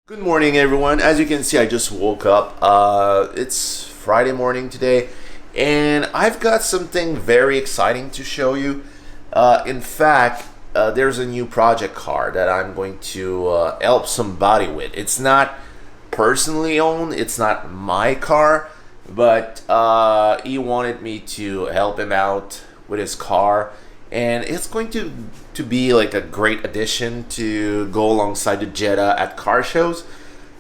Good morning, everyone. As you can see, I just woke up. It's Friday morning today, and I've got something very exciting to show you. In fact, there's a new project car that I'm going to help somebody with. It's not personally owned, it's not my car, but he wanted me to help him out with his car, and it's going to be like a great addition to go alongside the Jetta at car shows.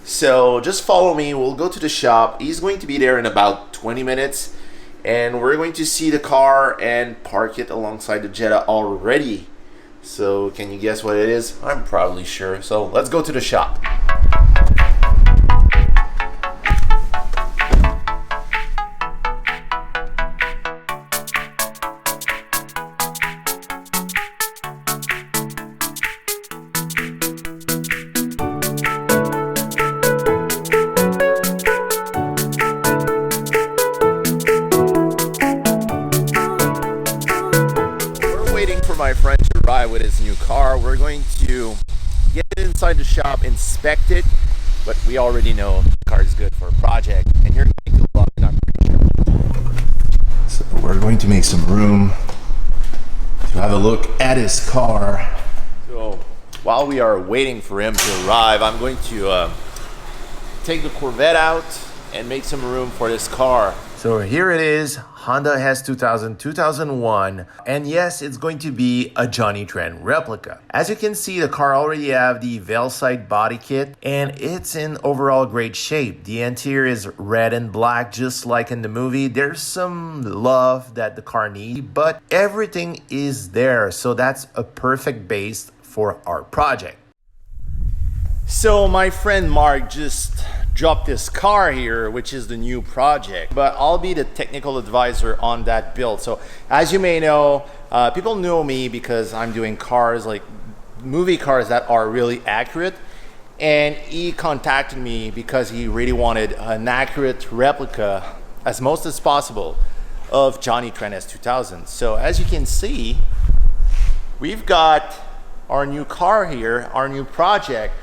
So just follow me, we'll go to the shop. He's going to be there in about 20 minutes, and we're going to see the car and park it alongside the Jetta already. So can you guess what it is? I'm probably sure. So let's go to the shop. For my friend to ride with his new car. We're going to get it inside the shop, inspect it, but we already know the car is good for a project, and you're going to love it, I'm pretty sure. So we're going to make some room to have a look at his car. So while we are waiting for him to arrive, I'm going to take the Corvette out and make some room for this car. So here it is, Honda S2000 2001, and yes, it's going to be a Johnny Tran replica. As you can see, the car already have the Veilside body kit, and it's in overall great shape. The interior is red and black, just like in the movie. There's some love that the car needs, but everything is there, so that's a perfect base for our project. So my friend Mark just dropped this car here, which is the new project, but I'll be the technical advisor on that build. So as you may know, people know me because I'm doing cars, like movie cars that are really accurate, and he contacted me because he really wanted an accurate replica as most as possible of Johnny Tran S2000. So as you can see, we've got our new car here, our new project,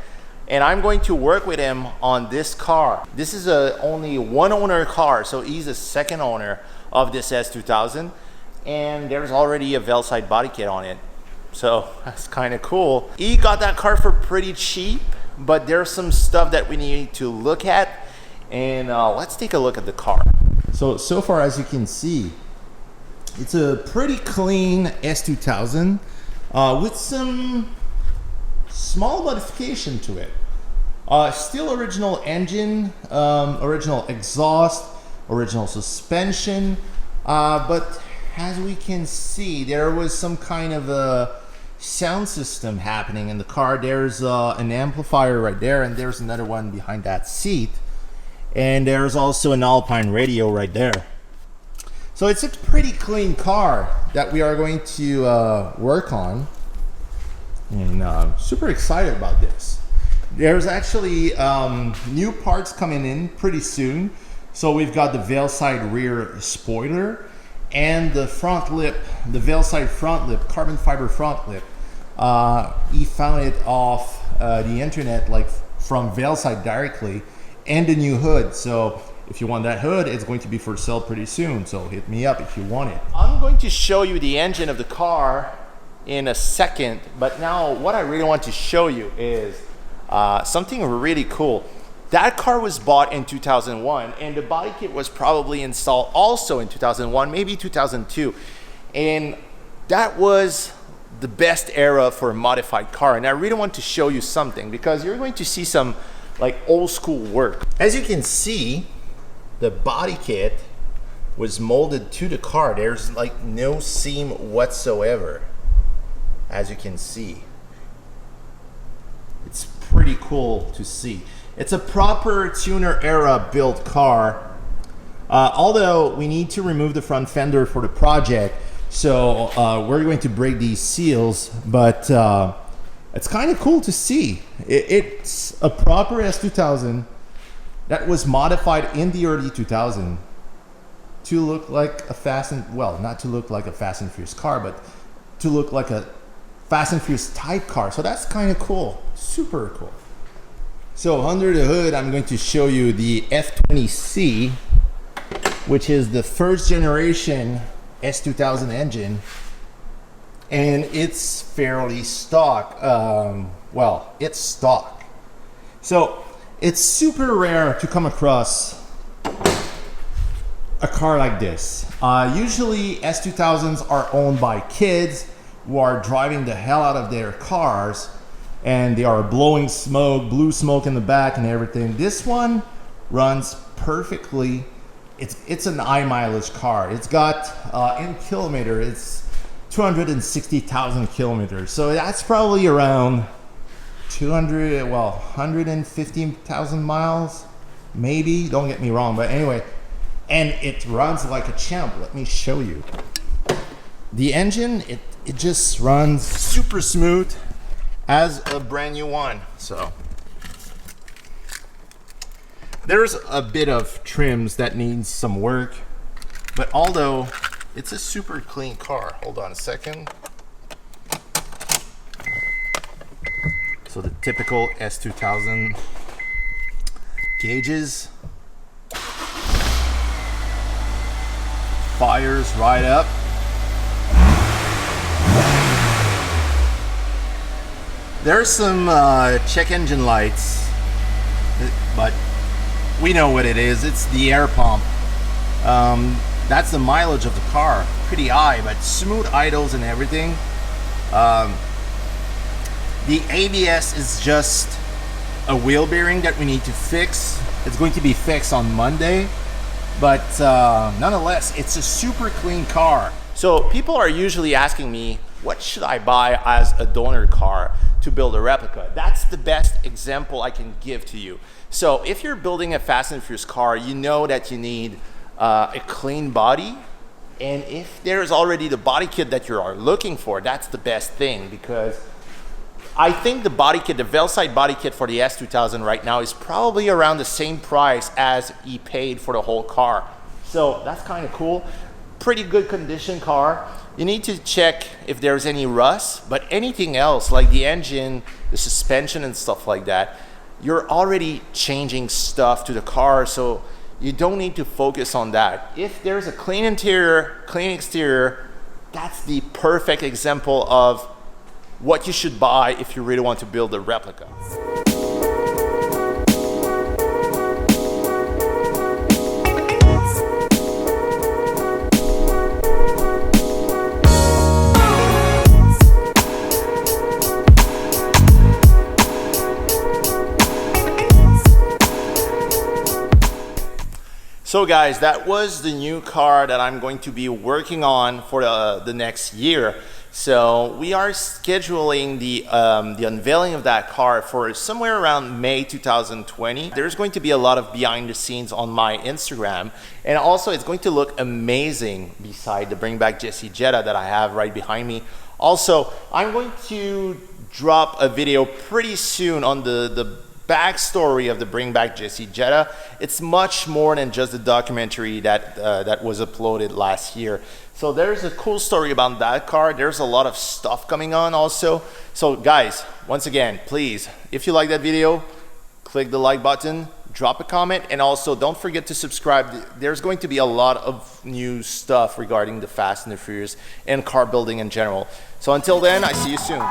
and I'm going to work with him on this car. This is only one owner car, so he's a second owner of this S2000, and there's already a Veilside body kit on it. So that's kind of cool. He got that car for pretty cheap, but there's some stuff that we need to look at, and let's take a look at the car. So far, as you can see, it's a pretty clean S2000 with some small modification to it. Still original engine, original exhaust, original suspension, but as we can see, there was some kind of a sound system happening in the car. There's an amplifier right there, and there's another one behind that seat, and there's also an Alpine radio right there. So it's a pretty clean car that we are going to work on. And I'm super excited about this. There's actually new parts coming in pretty soon. So we've got the Veilside rear spoiler and the front lip, the Veilside front lip, carbon fiber front lip. He found it off the internet, like from Veilside directly, and a new hood. So if you want that hood, it's going to be for sale pretty soon. So hit me up if you want it. I'm going to show you the engine of the car in a second, but now what I really want to show you is something really cool. That car was bought in 2001, and the body kit was probably installed also in 2001, maybe 2002, and that was the best era for a modified car. And I really want to show you something because you're going to see some like old school work. As you can see, the body kit was molded to the car. There's like no seam whatsoever. As you can see, it's pretty cool to see. It's a proper tuner era built car, although we need to remove the front fender for the project, so we're going to break these seals, but it's kind of cool to see. It's a proper S2000 that was modified in the early 2000s to look like a not to look like a Fast and Furious car, but to look like a Fast and Furious type car. So that's kind of cool, super cool. So under the hood, I'm going to show you the F20C, which is the first generation S2000 engine, and it's fairly stock. Well, it's stock. So it's super rare to come across a car like this. Usually S2000s are owned by kids who are driving the hell out of their cars, and they are blowing smoke, blue smoke in the back and everything. This one runs perfectly. It's an high mileage car. It's got in kilometer, it's 260,000 kilometers. So that's probably around 115,000 miles, maybe. Don't get me wrong, but anyway. And it runs like a champ. Let me show you. The engine, it just runs super smooth as a brand new one. So there's a bit of trims that needs some work, but although it's a super clean car. Hold on a second. So the typical S2000 gauges, fires right up. There's some check engine lights, but we know what it is. It's the air pump. That's the mileage of the car. Pretty high, but smooth idles and everything. The ABS is just a wheel bearing that we need to fix. It's going to be fixed on Monday, but nonetheless, it's a super clean car. So people are usually asking me, what should I buy as a donor car to build a replica? That's the best example I can give to you. So if you're building a Fast and Furious car, you know that you need a clean body. And if there's already the body kit that you are looking for, that's the best thing, because I think the body kit, the Velside body kit for the S2000 right now is probably around the same price as he paid for the whole car. So that's kind of cool. Pretty good condition car. You need to check if there's any rust, but anything else like the engine, the suspension and stuff like that, you're already changing stuff to the car, so you don't need to focus on that. If there's a clean interior, clean exterior, that's the perfect example of what you should buy if you really want to build a replica. So guys, that was the new car that I'm going to be working on for the next year. So we are scheduling the unveiling of that car for somewhere around May 2020. There's going to be a lot of behind the scenes on my Instagram, and also it's going to look amazing beside the Bring Back Jesse Jetta that I have right behind me. Also, I'm going to drop a video pretty soon on the backstory of the Bring Back Jesse Jetta. It's much more than just the documentary that was uploaded last year. So there's a cool story about that car. There's a lot of stuff coming on also. So guys, once again, please, if you like that video, click the like button, drop a comment, and also don't forget to subscribe. There's going to be a lot of new stuff regarding the Fast and the Furious and car building in general. So until then, I see you soon.